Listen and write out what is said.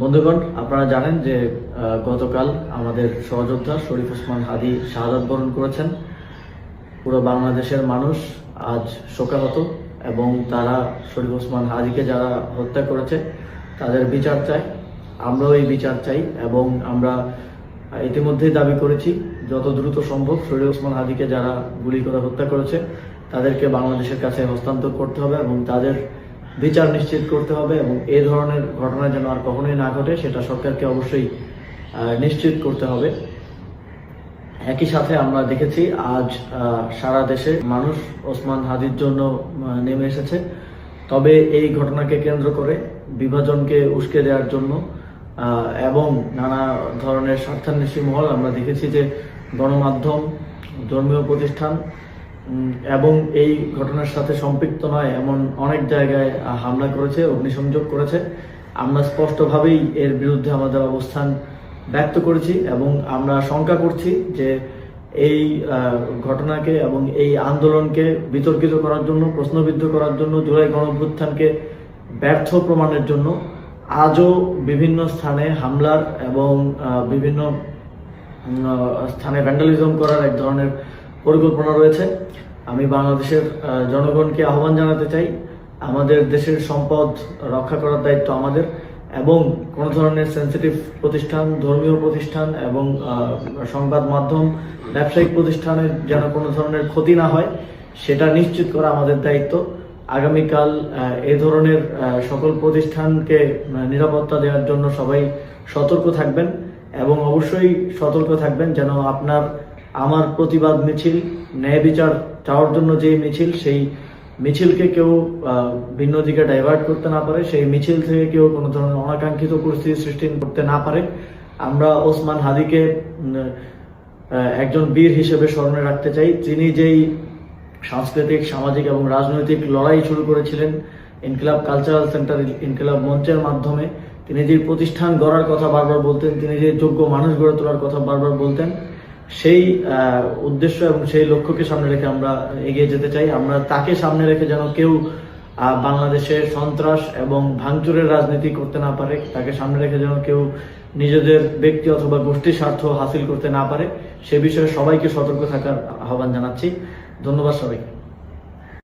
বন্ধুগণ, আপনারা জানেন যে গতকাল আমাদের সহযোদ্ধা শরীফ ওসমান হাদী শাহাদাত বরণ করেছেন। পুরো বাংলাদেশের মানুষ আজ শোকাহত এবং তারা শরীফ ওসমান হাদীকে যারা হত্যা করেছে তাদের বিচার চায়। আমরাও এই বিচার চাই এবং আমরা ইতিমধ্যেই দাবি করেছি যত দ্রুত সম্ভব শরীফ ওসমান হাদীকে যারা গুলি করে হত্যা করেছে তাদেরকে বাংলাদেশের কাছে হস্তান্তর করতে হবে এবং তাদের বিচার নিশ্চিত করতে হবে এবং এই ধরনের ঘটনা যেন আর কখনোই না ঘটে সেটা সরকারকে অবশ্যই নিশ্চিত করতে হবে। একই সাথে আমরা দেখেছি আজ সারা দেশে মানুষ ওসমান হাদীর জন্য নেমে এসেছে। তবে এই ঘটনাকে কেন্দ্র করে বিভাজনকে উস্কে দেওয়ার জন্য এবং নানা ধরনের স্বার্থান্বেষী মহল আমরা দেখেছি যে গণমাধ্যম, ধর্মীয় প্রতিষ্ঠান এবং এই ঘটনার সাথে সম্পৃক্ত নয় এমন অনেক জায়গায় হামলা করেছে, অগ্নিসংযোগ করেছে। আমরা স্পষ্টভাবেই এর বিরুদ্ধে আমাদের অবস্থান ব্যক্ত করেছি এবং আমরা শঙ্কা করছি যে এই ঘটনাকে এবং এই আন্দোলনকে বিতর্কিত করার জন্য, প্রশ্নবিদ্ধ করার জন্য, জুলাই গণঅভ্যুত্থানকে ব্যর্থ প্রমাণের জন্য আজও বিভিন্ন স্থানে হামলার এবং বিভিন্ন স্থানে ভ্যান্ডালিজম করার এক ধরনের পরিকল্পনা রয়েছে। আমি বাংলাদেশের জনগণকে আহ্বান জানাতে চাই, আমাদের দেশের সম্পদ রক্ষা করার দায়িত্ব আমাদের এবং কোনো ধরনের সেন্সিটিভ প্রতিষ্ঠান, ধর্মীয় প্রতিষ্ঠান এবং সংবাদ মাধ্যম, ব্যবসায়িক প্রতিষ্ঠানের যেন কোনো ধরনের ক্ষতি না হয় সেটা নিশ্চিত করা আমাদের দায়িত্ব। আগামীকাল এই ধরনের সকল প্রতিষ্ঠানকে নিরাপত্তা দেওয়ার জন্য সবাই সতর্ক থাকবেন এবং অবশ্যই সতর্ক থাকবেন যেন আমার প্রতিবাদ মিছিল, ন্যায় বিচার চাওয়ার জন্য যে মিছিল, সেই মিছিলকে কেউ ভিন্ন দিকে ডাইভার্ট করতে না পারে, সেই মিছিল থেকে কেউ কোনো ধরনের অনাকাঙ্ক্ষিত পরিস্থিতি সৃষ্টি করতে না পারে। আমরা ওসমান হাদীকে একজন বীর হিসেবে স্মরণে রাখতে চাই। তিনি যেই সাংস্কৃতিক, সামাজিক এবং রাজনৈতিক লড়াই শুরু করেছিলেন ইনকিলাব কালচারাল সেন্টার, ইনকিলাব মঞ্চের মাধ্যমে, তিনি যে প্রতিষ্ঠান গড়ার কথা বারবার বলতেন, তিনি যে যোগ্য মানুষ গড়ে তোলার কথা বারবার বলতেন, সেই উদ্দেশ্য এবং সেই লক্ষ্যকে সামনে রেখে আমরা এগিয়ে যেতে চাই। আমরা তাকে সামনে রেখে যেন কেউ বাংলাদেশে সন্ত্রাস এবং ভাঙচুরের রাজনীতি করতে না পারে, তাকে সামনে রেখে যেন কেউ নিজেদের ব্যক্তি অথবা গোষ্ঠীর স্বার্থ হাসিল করতে না পারে, সে বিষয়ে সবাইকে সতর্ক থাকার আহ্বান জানাচ্ছি। ধন্যবাদ সবাইকে।